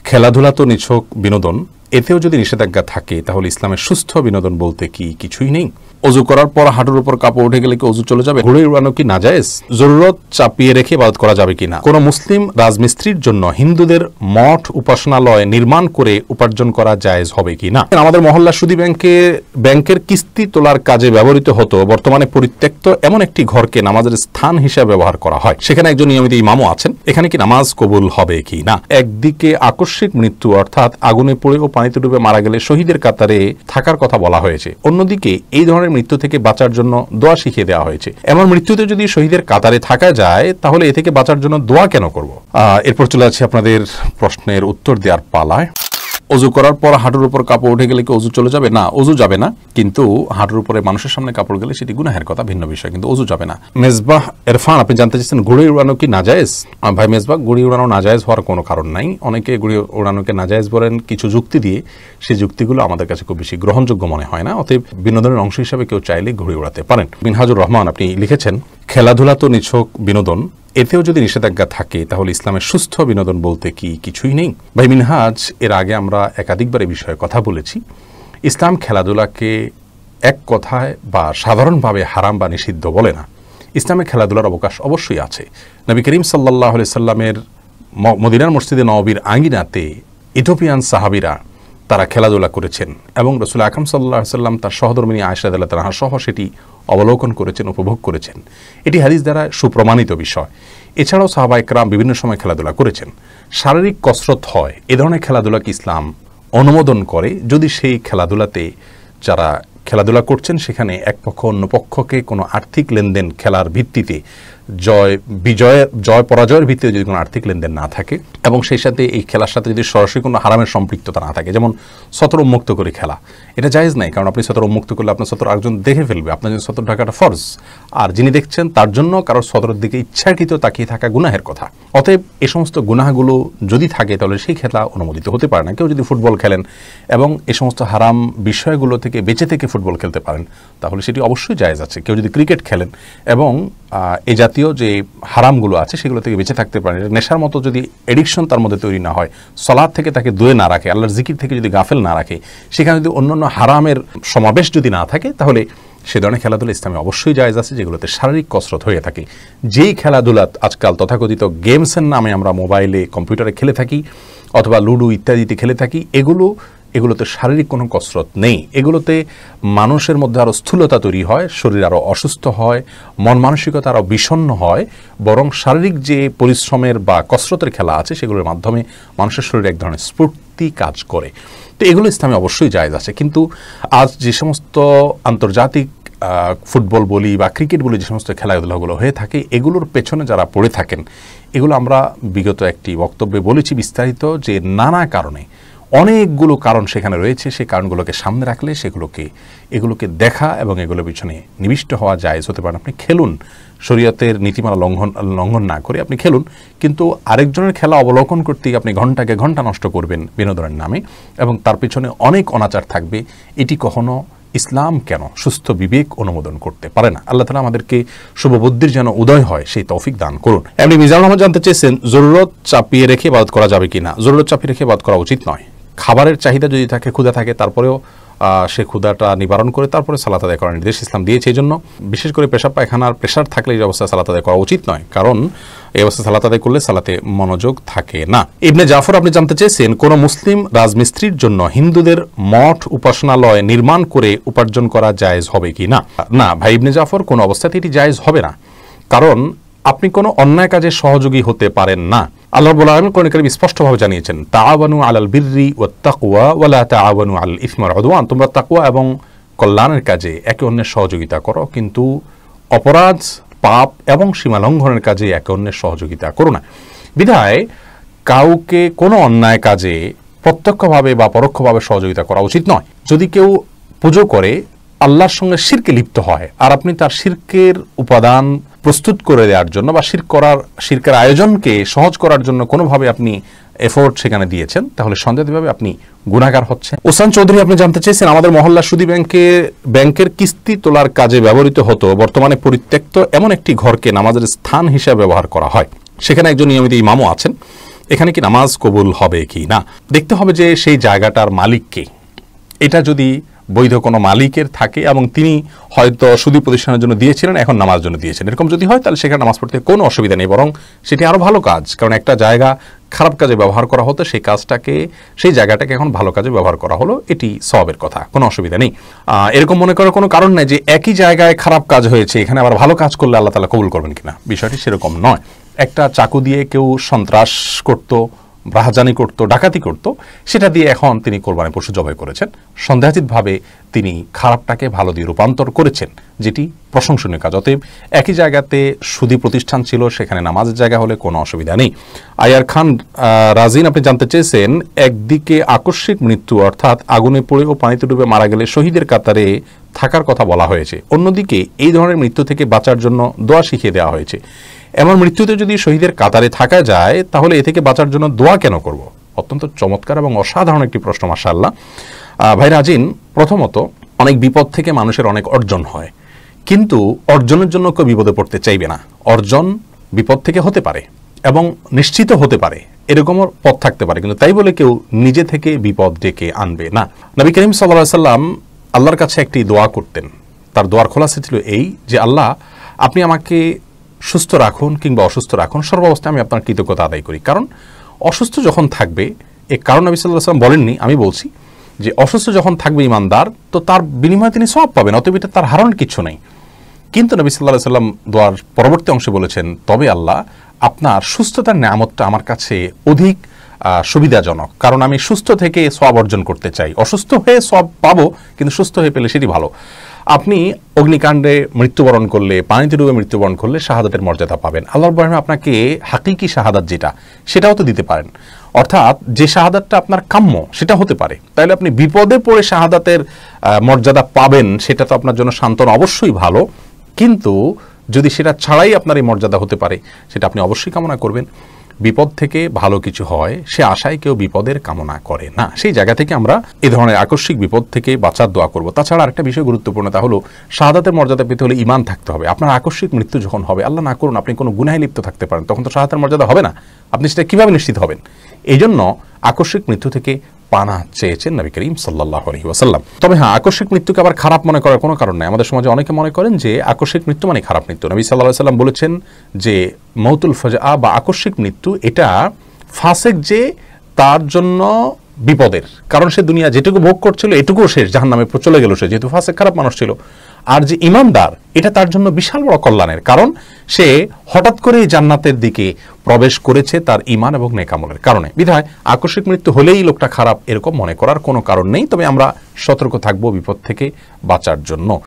খেলাধুলা তো নিছক বিনোদন, এতেও যদি নিষেধাজ্ঞা থাকে তাহলে ইসলামের সুস্থ বিনোদন বলতে কি কিছুই নেই? অজু করার পর হাঁটুর উপর কাপড় উঠে গেলে কি অজু চলে যাবে? ঘুড়ি উড়ানো কি নাজায়েজ? জরুরত চাপিয়ে রেখে ইবাদত করা যাবে কিনা? কোন মুসলিম রাজমিস্ত্রির জন্য হিন্দুদের মঠ উপাসনালয় নির্মাণ করে উপার্জন করা জায়েজ হবে কিনা? আমাদের মহল্লা সুদী ব্যাংকের কিস্তি তোলার কাজে ব্যবহৃত হতো বর্তমানে পরিত্যক্ত এমন একটি ঘরকে নামাজের স্থান হিসেবে ব্যবহার করা হয়। সেখানে একজন নিয়মিত ইমামও আছেন। এখানে কি নামাজ কবুল হবে কি না? একদিকে আকস্মিক মৃত্যু অর্থাৎ আগুনে পড়ে ও পানিতে ডুবে মারা গেলে শহীদের কাতারে থাকার কথা বলা হয়েছে, অন্যদিকে এই ধরনের মৃত্যু থেকে বাঁচার জন্য দোয়া শিখিয়ে দেওয়া হয়েছে। এমন মৃত্যুতে যদি শহীদের কাতারে থাকা যায় তাহলে এ থেকে বাঁচার জন্য দোয়া কেন করব? এরপর চলে আছে আপনাদের প্রশ্নের উত্তর দেওয়ার পালায়। অজু করার পর হাঁটুর উপর কাপড় উঠে গেলে কি অজু চলে যাবে? না, অজু যাবে না, কিন্তু হাঁটুর উপরে মানুষের সামনে কাপড় গেলে সেটি গুনাহের কথা, ভিন্ন বিষয়, কিন্তু অজু যাবে না। মেজবাহ ইরফান আপনি জানতে চাইছেন ঘুড়ি উড়ানো কি নাজায়েজ? ভাই মেজবাহ, ঘুড়ি উড়ানো নাজায়েজ হওয়ার কোনো কারণ নাই। অনেকে ঘুড়ি উড়ানোকে নাজায়েজ বলেন কিছু যুক্তি দিয়ে, সেই যুক্তিগুলো আমাদের কাছে খুব বেশি গ্রহণযোগ্য মনে হয় না। অতএব বিনোদনের অংশ হিসাবে কেউ চাইলে ঘুড়ি উড়াতে পারেন। মিনহাজুর রহমান আপনি লিখেছেন খেলাধুলা তো নিছক বিনোদন, এতেও যদি নিষেধাজ্ঞা থাকে তাহলে ইসলামের সুস্থ বিনোদন বলতে কি কিছুই নেই? ভাই মিনহাজ, এর আগে আমরা একাধিকবার এই বিষয়ে কথা বলেছি। ইসলাম খেলাধুলাকে এক কথায় বা সাধারণভাবে হারাম বা নিষিদ্ধ বলে না। ইসলামে খেলাধুলার অবকাশ অবশ্যই আছে। নবী করিম সাল্লাল্লাহু আলাইহি সাল্লামের মদিনার মসজিদে নববীর আঙ্গিনাতে ইথিওপিয়ান সাহাবীরা তারা খেলাধুলা করেছেন এবং রাসূল আকরাম সাল্লাল্লাহু আলাইহি সাল্লাম তার সহধর্মিণী আয়েশা রাদিয়াল্লাহু তাআলা সহ সেটি অবলোকন করেছেন, উপভোগ করেছেন। এটি হাদিস দ্বারা সুপ্রমাণিত বিষয়। এছাড়াও সাহাবা ইকরাম বিভিন্ন সময় খেলাধুলা করেছেন। শারীরিক কসরত হয়, এ ধরনের খেলাধুলাকে ইসলাম অনুমোদন করে যদি সেই খেলাধুলাতে যারা খেলাধুলা করছেন সেখানে এক পক্ষ অন্য পক্ষকে কোনো আর্থিক লেনদেন খেলার ভিত্তিতে জয় পরাজয়ের ভিত্তিতে যদি কোনো আর্থিক লেনদেন না থাকে এবং সেই সাথে এই খেলার সাথে যদি সরাসরি কোনো হারামের সম্পৃক্ততা না থাকে, যেমন সতর উন্মুক্ত করে খেলা, এটা জায়েজ নাই। কারণ আপনি সতর উন্মুক্ত করলে আপনার সতর একজন দেখে ফেলবে, আপনার জন্য সতর ঢাকাটা ফরজ, আর যিনি দেখছেন তার জন্য কারোর সতরের দিকে ইচ্ছাকৃত তাকিয়ে থাকা গুনাহের কথা। অতএব এই সমস্ত গুনাহগুলো যদি থাকে তাহলে সেই খেলা অনুমোদিত হতে পারে না। কেউ যদি ফুটবল খেলেন এবং এই সমস্ত হারাম বিষয়গুলো থেকে বেঁচে থেকে ফুটবল খেলতে পারেন তাহলে সেটি অবশ্যই জায়েজ আছে। কেউ যদি ক্রিকেট খেলেন এবং এই জাতীয় যে হারামগুলো আছে সেগুলো থেকে বেঁচে থাকতে পারেন, নেশার মতো যদি এডিকশন তার মধ্যে তৈরি না হয়, সালাত থেকে তাকে দূরে না রাখে, আল্লাহর জিকির থেকে যদি গাফেল না রাখে, সেখানে যদি অন্যান্য হারামের সমাবেশ যদি না থাকে তাহলে সে ধরনের খেলাধুলা ইসলামে অবশ্যই জায়েজ আছে যেগুলোতে শারীরিক কসরত হয়ে থাকে। যেই খেলাধুলা আজকাল তথাকথিত গেমসের নামে আমরা মোবাইলে কম্পিউটারে খেলে থাকি অথবা লুডো ইত্যাদিতে খেলে থাকি, এগুলোতে শারীরিক কোনো কসরত নেই। এগুলোতে মানুষের মধ্যে আরও স্থূলতা তৈরি হয়, শরীর আরও অসুস্থ হয়, মন মানসিকতা আরও বিষণ্ণ হয়, বরং শারীরিক যে পরিশ্রমের বা কসরতের খেলা আছে সেগুলোর মাধ্যমে মানুষের শরীরে এক ধরনের স্ফূর্তি কাজ করে। তো এগুলো ইসলামে অবশ্যই জায়েজ আছে। কিন্তু আজ যে সমস্ত আন্তর্জাতিক ফুটবল বলি বা ক্রিকেট বলি যে সমস্ত খেলাধুলাগুলো হয়ে থাকে, এগুলোর পেছনে যারা পড়ে থাকেন, এগুলো আমরা বিগত একটি বক্তব্যে বলেছি বিস্তারিত যে নানা কারণে অনেকগুলো কারণ সেখানে রয়েছে। সেই কারণগুলোকে সামনে রাখলে এগুলোকে দেখা এবং এগুলোর পিছনে নিবিষ্ট হওয়া জায়েজ হতে পারে। আপনি খেলুন, শরীয়তের নীতিমালা লঙ্ঘন না করে আপনি খেলুন, কিন্তু আরেকজনের খেলা অবলোকন করতে আপনি ঘন্টাকে ঘন্টা নষ্ট করবেন বিনোদনের নামে এবং তার পিছনে অনেক অনাচার থাকবে, এটি কখনো ইসলাম কেন সুস্থ বিবেক অনুমোদন করতে পারে না। আল্লাহ তাআলা আমাদেরকে শুভবুদ্ধির যেন উদয় হয় সেই তৌফিক দান করুন। এমনি মিজানুর রহমান জানতে চেয়েছেন জরুরত চাপিয়ে রেখে ইবাদত করা যাবে কিনা? জরুরত চাপিয়ে রেখে ইবাদত করা উচিত নয়। খাবারের চাহিদা যদি থাকে, ক্ষুধা থাকে, তারপরেও সে ক্ষুধাটা নিবারণ করে তারপরে সালাত আদায় করার নির্দেশ ইসলাম দিয়েছে। এই জন্য বিশেষ করে পেশাব পায়খানার প্রেশার থাকলে এই অবস্থায় সালাত আদায় করা উচিত নয়, কারণ এই অবস্থায় সালাত আদায় করলে সালাতে মনোযোগ থাকে না। ইবনে জাফর আপনি জানতে চেয়েছেন কোন মুসলিম রাজমিস্ত্রির জন্য হিন্দুদের মঠ উপাসনালয় নির্মাণ করে উপার্জন করা জায়েজ হবে কি না? না ভাই ইবনে জাফর, কোনো অবস্থাতে এটি জায়েজ হবে না, কারণ আপনি কোনো অন্যায় কাজে সহযোগী হতে পারেন না। আল্লাহ রাব্বুল আলামিন কোরআনে কারীমে স্পষ্টভাবে জানিয়েছেন, তাআওয়ানু আলাল বিররি ওয়াত তাকওয়া ওয়া লা তাআওয়ানু আলাল ইসমি ওয়াল উদওয়ান, তোমরা তাকওয়া এবং কল্যাণের কাজে একে অন্যের সহযোগিতা করো, কিন্তু অপরাধ, পাপ এবং সীমা লঙ্ঘনের কাজে একে অন্যের সহযোগিতা করো না। বিধায় কাউকে কোনো অন্যায় কাজে প্রত্যক্ষভাবে বা পরোক্ষভাবে সহযোগিতা করা উচিত নয়। যদি কেউ পুজো করে আল্লাহর সঙ্গে শিরকে লিপ্ত হয় আর আপনি তার শিরকের উপাদান প্রস্তুত করে দেওয়ার জন্য বা শিরকের আয়োজনকে সহজ করার জন্য কোনোভাবে আপনি এফোর্ট সেখানে দিয়েছেন, তাহলে সন্দেহভাবে আপনি গুনাহগার হচ্ছেন। ওসান চৌধুরী আপনি জানতে চেয়েছেন আমাদের মহল্লা সুদী ব্যাংকের কিস্তি তোলার কাজে ব্যবহৃত হতো বর্তমানে পরিত্যক্ত এমন একটি ঘরকে নামাজের স্থান হিসেবে ব্যবহার করা হয়। সেখানে একজন নিয়মিত ইমামও আছেন। এখানে কি নামাজ কবুল হবে কি না দেখতে হবে যে সেই জায়গাটার মালিককে। এটা যদি বৈধ কোনো মালিকের থাকে এবং তিনি হয়তো সুদী প্রতিষ্ঠানের জন্য দিয়েছিলেন, এখন নামাজ জন্য দিয়েছেন, এরকম যদি হয় তাহলে সেখানে নামাজ পড়তে কোনো অসুবিধা নেই, বরং সেটি আরও ভালো কাজ। কারণ একটা জায়গা খারাপ কাজে ব্যবহার করা হতো, সেই জায়গাটাকে এখন ভালো কাজে ব্যবহার করা হলো, এটি সওয়াবের কথা, কোনো অসুবিধা নেই। এরকম মনে করার কোনো কারণ নেই যে একই জায়গায় খারাপ কাজ হয়েছে, এখানে আবার ভালো কাজ করলে আল্লাহ তাআলা কবুল করবেন কিনা, বিষয়টি সেরকম নয়। একটা চাকু দিয়ে কেউ সন্ত্রাস করত, রাহাজানি করত, ডাকাতি করত, সেটা দিয়ে এখন তিনি কোরবানি পশু জবাই করেছেন। সন্দেহাতীতভাবে তিনি খারাপটাকে ভালো দিয়ে রূপান্তর করেছেন, যেটি প্রশংসনীয় কাজ। অতএব একই জায়গাতে সুদী প্রতিষ্ঠান ছিল, সেখানে নামাজের জায়গা হলে কোনো অসুবিধা নেই। আয়ার খান রাজিন আপনি জানতে চেয়েছেন, একদিকে আকস্মিক মৃত্যু অর্থাৎ আগুনে পড়ে ও পানিতে ডুবে মারা গেলে শহীদের কাতারে থাকার কথা বলা হয়েছে, অন্যদিকে এই ধরনের মৃত্যু থেকে বাঁচার জন্য দোয়া শিখিয়ে দেওয়া হয়েছে। এমন মৃত্যুতে যদি শহীদের কাতারে থাকা যায় তাহলে এ থেকে বাঁচার জন্য দোয়া কেন করব? অত্যন্ত চমৎকার এবং অসাধারণ একটি প্রশ্ন, মাশাআল্লাহ। ভাই রাজিন, প্রথমত অনেক বিপদ থেকে মানুষের অনেক অর্জন হয়, কিন্তু অর্জনের জন্য কেউ বিপদে পড়তে চাইবে না। অর্জন বিপদ থেকে হতে পারে এবং নিশ্চিত হতে পারে, এরকমও পথ থাকতে পারে, কিন্তু তাই বলে কেউ নিজে থেকে বিপদ ডেকে আনবে না। নবী করিম সাল্লাল্লাহু আলাইহি ওয়াসাল্লাম আল্লাহর কাছে একটি দোয়া করতেন। তার দোয়ার খোলাসা ছিল এই যে, আল্লাহ আপনি আমাকে সুস্থ রাখুন কিংবা অসুস্থ রাখুন, সর্বাবস্থায় আমি আপনার কৃতজ্ঞতা আদায় করি। কারণ অসুস্থ যখন থাকবে, এ কারণ নবী সাল্লাল্লাহু আলাইহি ওয়াসাল্লাম বলেননি, আমি বলছি যে অসুস্থ যখন থাকবে ইমানদার, তো তার বিনিময়ে তিনি সওয়াব পাবেন, অতএব এটা তার হারানোর কিছু নেই। কিন্তু নবী সাল্লাল্লাহু আলাইহি ওয়াসাল্লাম দোয়ার পরবর্তী অংশে বলেছেন, তবে আল্লাহ আপনার সুস্থতার নিয়ামতটা আমার কাছে অধিক সুবিধাজনক, কারণ আমি সুস্থ থেকে সওয়াব অর্জন করতে চাই। অসুস্থ হয়ে সওয়াব পাবো, কিন্তু সুস্থ হয়ে পেলে সেটি ভালো। আপনি অগ্নিকাণ্ডে মৃত্যুবরণ করলে, পানিতে ডুবে মৃত্যুবরণ করলে শাহাদাতের মর্যাদা পাবেন। আল্লাহ রাব্বুল আলামিন আপনাকে হাকিকি শাহাদাত যেটা, সেটাও তো দিতে পারেন। অর্থাৎ যে শাহাদাতটা আপনার কাম্য সেটা হতে পারে। তাইলে আপনি বিপদে পড়ে শাহাদাতের মর্যাদা পাবেন, সেটা তো আপনার জন্য সান্ত্বনা অবশ্যই ভালো, কিন্তু যদি সেটা ছাড়াই আপনার এই মর্যাদা হতে পারে, সেটা আপনি অবশ্যই কামনা করবেন। বিপদ থেকে ভালো কিছু হয় সে আশায় কেউ বিপদের কামনা করে না। সেই জায়গা থেকে আমরা এই ধরনের আকস্মিক বিপদ থেকে বাঁচার দোয়া করব। তাছাড়া আরেকটা বিষয় গুরুত্বপূর্ণ, তা হলো শাহাদাতের মর্যাদা পেতে হলে ঈমান থাকতে হবে। আপনার আকস্মিক মৃত্যু যখন হবে, আল্লাহ না করুন আপনি কোনো গুনাহে লিপ্ত থাকতে পারেন, তখন তো শাহাদাতের মর্যাদা হবে না। আপনি সেটা কিভাবে নিশ্চিত হবেন? এই জন্য আকস্মিক মৃত্যু থেকে পানা চেয়েছেন নবী করিম সাল্লাল্লাহু আলাইহি ওয়াসাল্লাম। তবে হ্যাঁ, আকস্মিক মৃত্যুকে আবার খারাপ মনে করার কোনো কারণ নাই। আমাদের সমাজে অনেকে মনে করেন যে আকস্মিক মৃত্যু মানে খারাপ মৃত্যু। নবী সাল্লাল্লাহু আলাইহি ওয়াসাল্লাম বলেছেন যে মৌতুল ফাজআ বা আকস্মিক মৃত্যু এটা ফাসেক যে তার জন্য বিপদের, কারণ সে দুনিয়া যেটুকু ভোগ করছিল এটুকুও শেষ, জাহান্নামে চলে গেল সে, যেহেতু ফাসেক খারাপ মানুষ ছিল। আর যে ইমানদার, এটা তার জন্য বিশাল বড় কল্যাণের, কারণ সে হঠাৎ করে জান্নাতের দিকে প্রবেশ করেছে তার ঈমান এবং নেক আমলের কারণে। বিধায় আকস্মিক মৃত্যু হলেই লোকটা খারাপ এরকম মনে করার কোনো কারণ নেই। তবে আমরা সতর্ক থাকবো বিপদ থেকে বাঁচার জন্য।